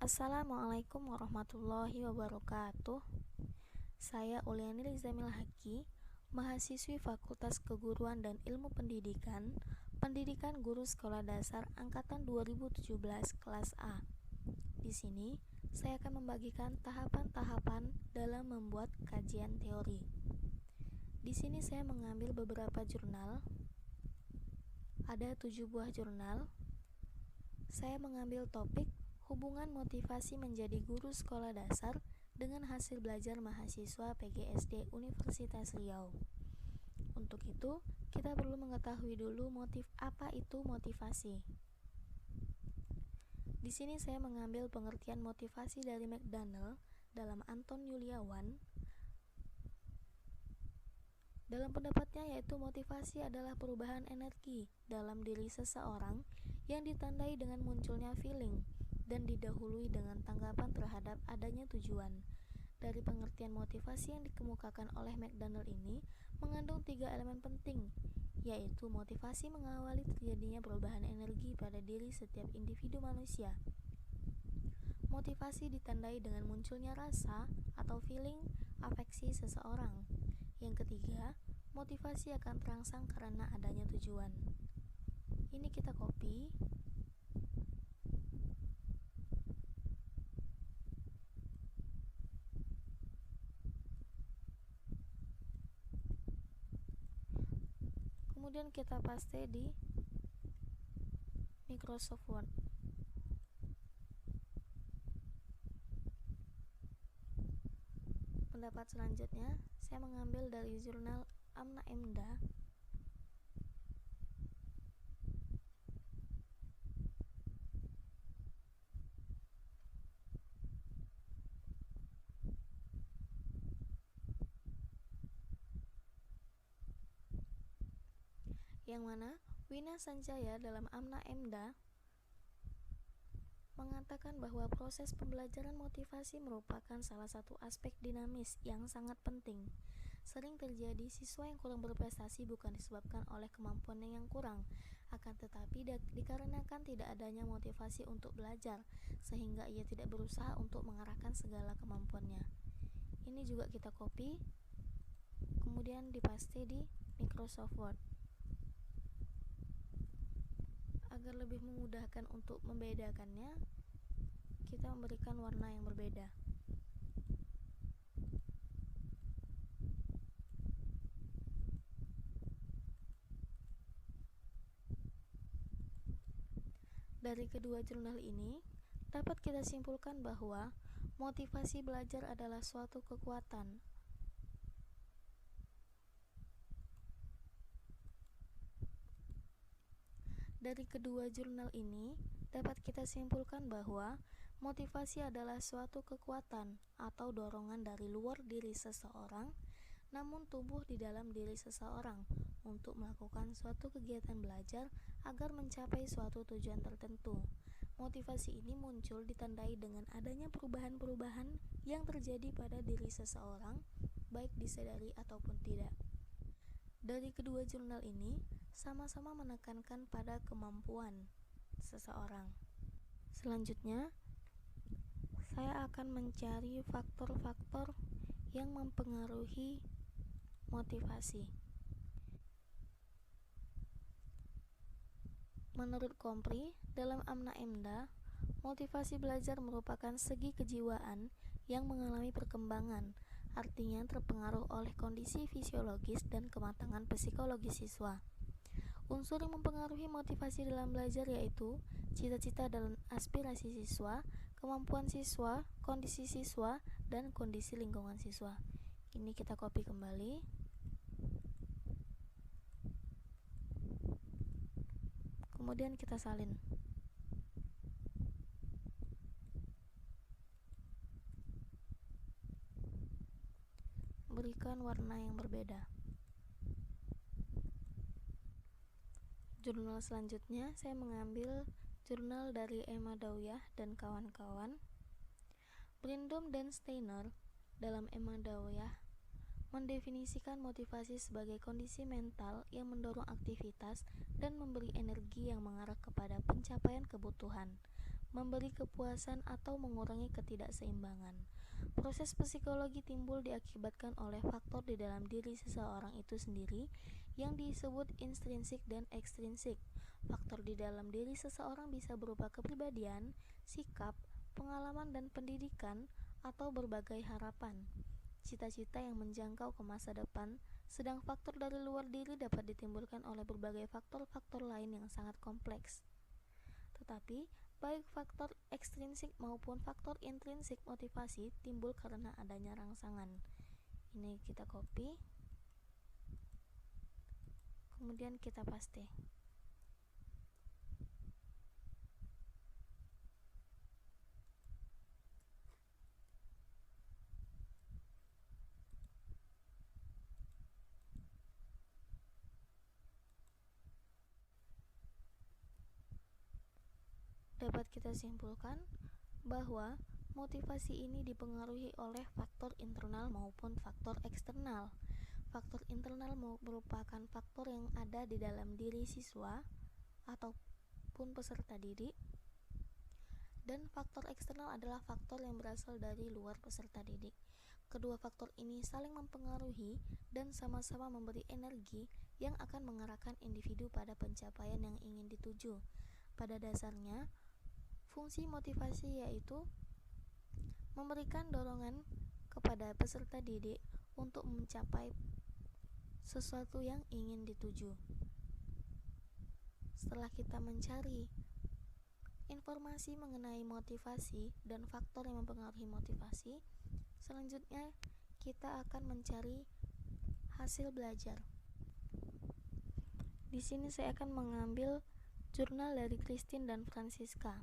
Assalamualaikum warahmatullahi wabarakatuh. Saya Uliani Rizamil Haki, mahasiswi Fakultas Keguruan dan Ilmu Pendidikan, Pendidikan Guru Sekolah Dasar Angkatan 2017 kelas A. Di sini, saya akan membagikan tahapan-tahapan dalam membuat kajian teori. Di sini saya mengambil beberapa jurnal. Ada 7 buah jurnal. Saya mengambil topik hubungan motivasi menjadi guru sekolah dasar dengan hasil belajar mahasiswa PGSD Universitas Riau. Untuk itu, kita perlu mengetahui dulu apa itu motivasi. Di sini saya mengambil pengertian motivasi dari McDonnell dalam Anton Yuliawan. Dalam pendapatnya, yaitu motivasi adalah perubahan energi dalam diri seseorang yang ditandai dengan munculnya feeling dan didahului dengan tanggapan terhadap adanya tujuan. Dari pengertian motivasi yang dikemukakan oleh McDonnell ini mengandung 3 elemen penting, yaitu motivasi mengawali terjadinya perubahan energi pada diri setiap individu manusia. Motivasi ditandai dengan munculnya rasa atau feeling afeksi seseorang. Yang ketiga, motivasi akan terangsang karena adanya tujuan. Ini kita copy. Kemudian kita paste di Microsoft Word. Pendapat selanjutnya, saya mengambil dari jurnal Amna Emda. Yang mana Wina Sanjaya dalam Amna Emda mengatakan bahwa proses pembelajaran motivasi merupakan salah satu aspek dinamis yang sangat penting. Sering terjadi siswa yang kurang berprestasi bukan disebabkan oleh kemampuannya yang kurang, akan tetapi dikarenakan tidak adanya motivasi untuk belajar, sehingga ia tidak berusaha untuk mengarahkan segala kemampuannya. Ini juga kita copy, kemudian dipaste di Microsoft Word. Agar lebih memudahkan untuk membedakannya, kita memberikan warna yang berbeda. Dari kedua jurnal ini, dapat kita simpulkan bahwa motivasi belajar adalah suatu kekuatan. Dari kedua jurnal ini, dapat kita simpulkan bahwa motivasi adalah suatu kekuatan atau dorongan dari luar diri seseorang, namun tumbuh di dalam diri seseorang untuk melakukan suatu kegiatan belajar agar mencapai suatu tujuan tertentu. Motivasi ini muncul ditandai dengan adanya perubahan-perubahan yang terjadi pada diri seseorang, baik disadari ataupun tidak. Dari kedua jurnal ini sama-sama menekankan pada kemampuan seseorang. Selanjutnya, saya akan mencari faktor-faktor yang mempengaruhi motivasi. Menurut Kompri, dalam Amna Emda, motivasi belajar merupakan segi kejiwaan yang mengalami perkembangan, artinya terpengaruh oleh kondisi fisiologis dan kematangan psikologis siswa. Unsur yang mempengaruhi motivasi dalam belajar yaitu cita-cita dan aspirasi siswa, kemampuan siswa, kondisi siswa, dan kondisi lingkungan siswa. Ini kita copy kembali. Kemudian kita salin. Berikan warna yang berbeda. Jurnal selanjutnya, saya mengambil jurnal dari Emma Dawyah dan kawan-kawan. Brindom dan Steiner dalam Emma Dawyah mendefinisikan motivasi sebagai kondisi mental yang mendorong aktivitas dan memberi energi yang mengarah kepada pencapaian kebutuhan. memberi kepuasan atau mengurangi ketidakseimbangan. Proses psikologi timbul diakibatkan oleh faktor di dalam diri seseorang itu sendiri yang disebut intrinsik dan ekstrinsik. Faktor di dalam diri seseorang bisa berupa kepribadian, sikap, pengalaman dan pendidikan, atau berbagai harapan, cita-cita yang menjangkau ke masa depan, sedang faktor dari luar diri dapat ditimbulkan oleh berbagai faktor-faktor lain yang sangat kompleks. Tetapi, baik faktor ekstrinsik maupun faktor intrinsik motivasi timbul karena adanya rangsangan. Ini kita copy, kemudian kita paste. Dapat kita simpulkan bahwa motivasi ini dipengaruhi oleh faktor internal maupun faktor eksternal. Faktor internal merupakan faktor yang ada di dalam diri siswa ataupun peserta didik, dan faktor eksternal adalah faktor yang berasal dari luar peserta didik. Kedua faktor ini saling mempengaruhi dan sama-sama memberi energi yang akan mengarahkan individu pada pencapaian yang ingin dituju. Pada dasarnya, fungsi motivasi yaitu memberikan dorongan kepada peserta didik untuk mencapai sesuatu yang ingin dituju. Setelah kita mencari informasi mengenai motivasi dan faktor yang mempengaruhi motivasi, selanjutnya kita akan mencari hasil belajar. Di sini saya akan mengambil jurnal dari Christine dan Francisca.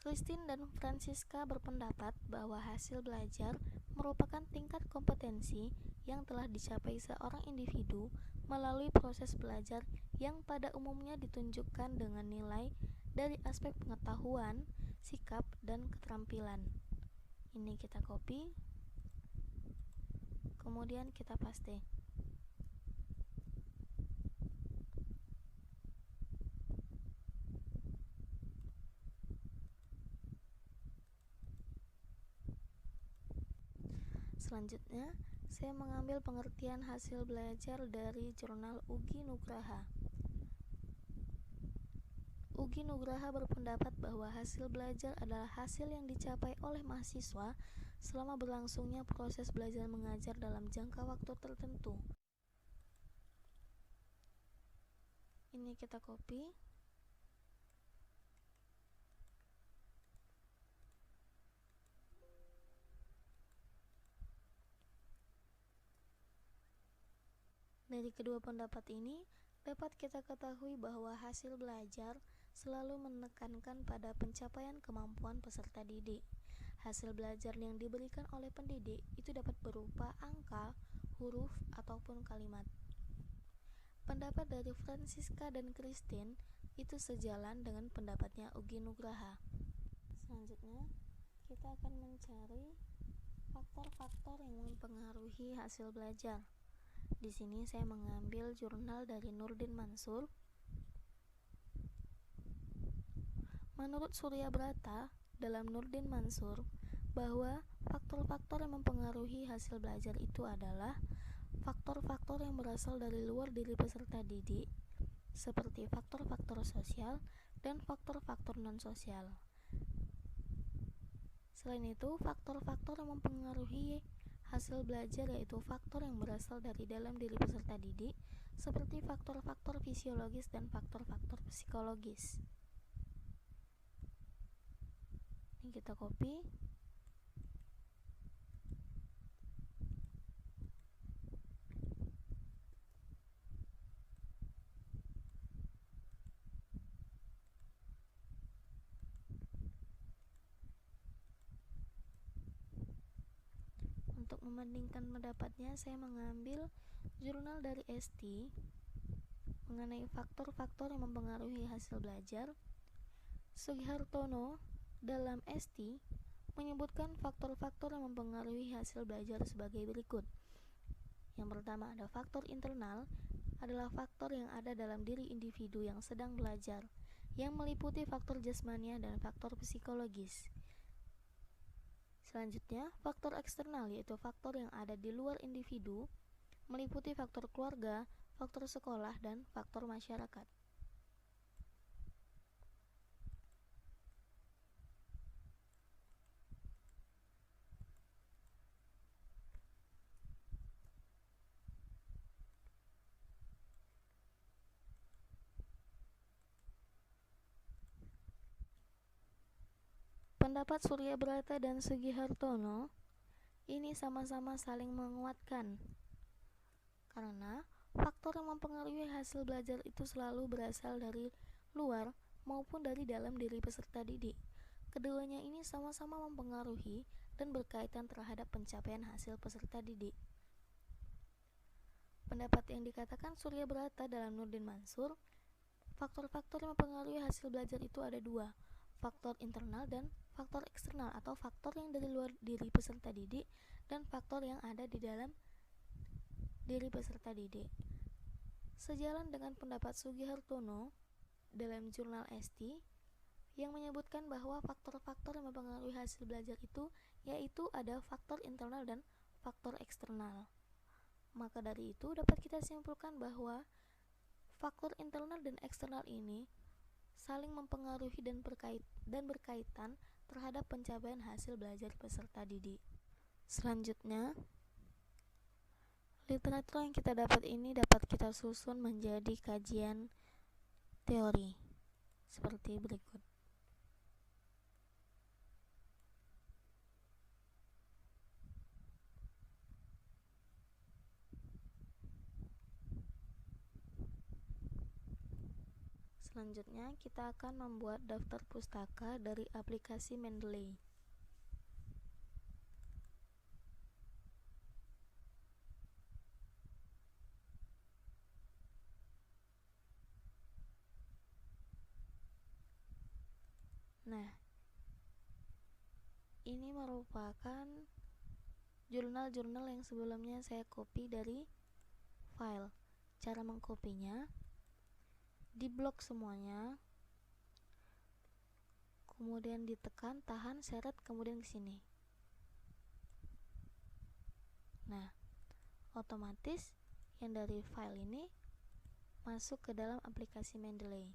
Christine dan Francisca berpendapat bahwa hasil belajar merupakan tingkat kompetensi yang telah dicapai seorang individu melalui proses belajar yang pada umumnya ditunjukkan dengan nilai dari aspek pengetahuan, sikap, dan keterampilan. Ini kita copy, kemudian kita paste. Selanjutnya, saya mengambil pengertian hasil belajar dari jurnal Ugi Nugraha. Ugi Nugraha berpendapat bahwa hasil belajar adalah hasil yang dicapai oleh mahasiswa selama berlangsungnya proses belajar mengajar dalam jangka waktu tertentu. Ini kita copy. Dari kedua pendapat ini, dapat kita ketahui bahwa hasil belajar selalu menekankan pada pencapaian kemampuan peserta didik. Hasil belajar yang diberikan oleh pendidik itu dapat berupa angka, huruf, ataupun kalimat. Pendapat dari Francisca dan Christine itu sejalan dengan pendapatnya Ugi Nugraha. Selanjutnya, kita akan mencari faktor-faktor yang mempengaruhi hasil belajar. Di sini saya mengambil jurnal dari Nurdin Mansur. Menurut Surya Brata dalam Nurdin Mansur bahwa faktor-faktor yang mempengaruhi hasil belajar itu adalah faktor-faktor yang berasal dari luar diri peserta didik, seperti faktor-faktor sosial dan faktor-faktor non-sosial. Selain itu, faktor-faktor yang mempengaruhi hasil belajar yaitu faktor yang berasal dari dalam diri peserta didik, seperti faktor-faktor fisiologis dan faktor-faktor psikologis. Ini kita copy. Untuk membandingkan pendapatnya, saya mengambil jurnal dari ST mengenai faktor-faktor yang mempengaruhi hasil belajar. Sugihartono dalam ST menyebutkan faktor-faktor yang mempengaruhi hasil belajar sebagai berikut. Yang pertama ada faktor internal, adalah faktor yang ada dalam diri individu yang sedang belajar. yang meliputi faktor jasmania dan faktor psikologis. Selanjutnya, faktor eksternal yaitu faktor yang ada di luar individu, meliputi faktor keluarga, faktor sekolah, dan faktor masyarakat. Pendapat Suryabrata dan Sugihartono ini sama-sama saling menguatkan, karena faktor yang mempengaruhi hasil belajar itu selalu berasal dari luar maupun dari dalam diri peserta didik. Keduanya ini sama-sama mempengaruhi dan berkaitan terhadap pencapaian hasil peserta didik. Pendapat yang dikatakan Suryabrata dalam Nurdin Mansur, faktor-faktor yang mempengaruhi hasil belajar itu ada dua, faktor internal dan faktor eksternal atau faktor yang dari luar diri peserta didik dan faktor yang ada di dalam diri peserta didik. Sejalan dengan pendapat Sugihartono dalam jurnal ST yang menyebutkan bahwa faktor-faktor yang mempengaruhi hasil belajar itu yaitu ada faktor internal dan faktor eksternal. Maka dari itu dapat kita simpulkan bahwa faktor internal dan eksternal ini saling mempengaruhi dan berkaitan terhadap pencapaian hasil belajar peserta didik. Selanjutnya, literatur yang kita dapat ini dapat kita susun menjadi kajian teori seperti berikut. Selanjutnya, kita akan membuat daftar pustaka dari aplikasi Mendeley. Nah, ini merupakan jurnal-jurnal yang sebelumnya saya copy dari file. Cara mengkopinya, diblok semuanya, kemudian ditekan, tahan, seret, kemudian ke sini. Nah, otomatis yang dari file ini masuk ke dalam aplikasi Mendeley.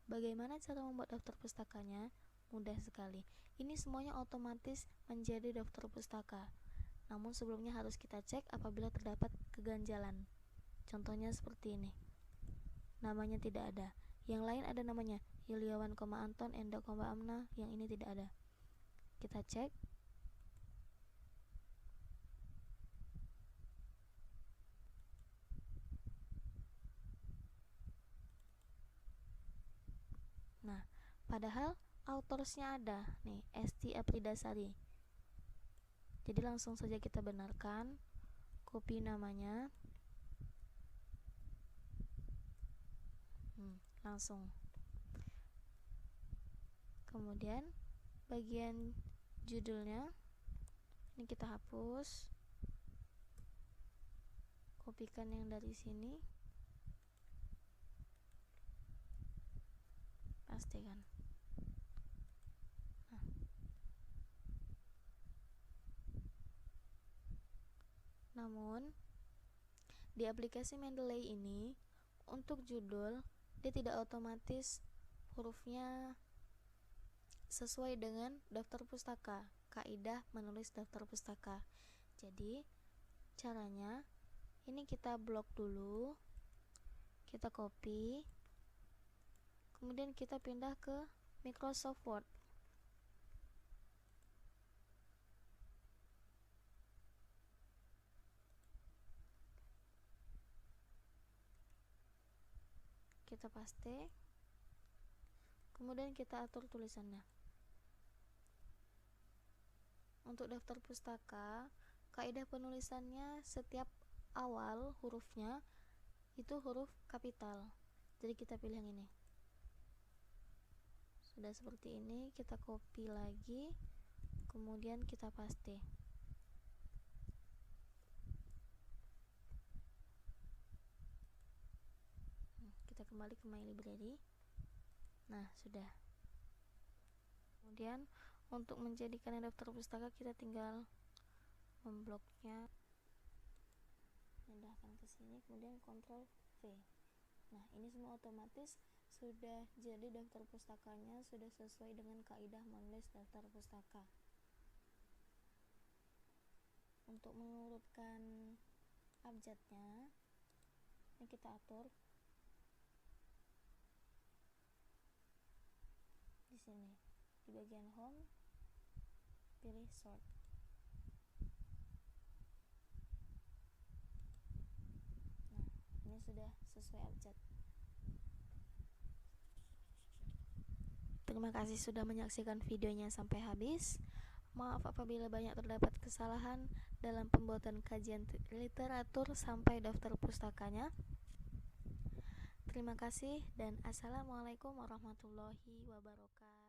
Bagaimana cara membuat daftar pustakanya? Mudah sekali. Ini semuanya otomatis menjadi daftar pustaka. Namun sebelumnya harus kita cek apabila terdapat keganjalan. Contohnya seperti ini. Namanya tidak ada. Yang lain ada namanya, Yuliawan, Anton, Enda, Amna. Yang ini tidak ada. Kita cek. Nah, padahal autorsnya ada nih, Esti Apridasari. Jadi langsung saja kita benarkan, copy namanya, langsung. Kemudian bagian judulnya ini kita hapus, kopikan yang dari sini, pastikan. Namun di aplikasi Mendeley ini untuk judul dia tidak otomatis hurufnya sesuai dengan daftar pustaka, kaidah menulis daftar pustaka. Jadi caranya ini kita blok dulu, kita copy, kemudian kita pindah ke Microsoft Word. Kita paste, kemudian kita atur tulisannya. Untuk daftar pustaka, kaidah penulisannya setiap awal hurufnya itu huruf kapital. Jadi kita pilih yang ini. Sudah seperti ini, kita copy lagi, kemudian kita paste. Kita kembali ke My Library. Nah, sudah. Kemudian untuk menjadikan daftar pustaka kita tinggal membloknya, pindahkan ke sini, kemudian Ctrl V. Nah, ini semua otomatis sudah jadi daftar pustakanya, sudah sesuai dengan kaidah menulis daftar pustaka. Untuk mengurutkan abjadnya, ini kita atur di sini, di bagian home, pilih sort. Nah, ini sudah sesuai abjad. Terima kasih sudah menyaksikan videonya sampai habis. Maaf apabila banyak terdapat kesalahan dalam pembuatan kajian literatur sampai daftar pustakanya. Terima kasih dan assalamualaikum warahmatullahi wabarakatuh.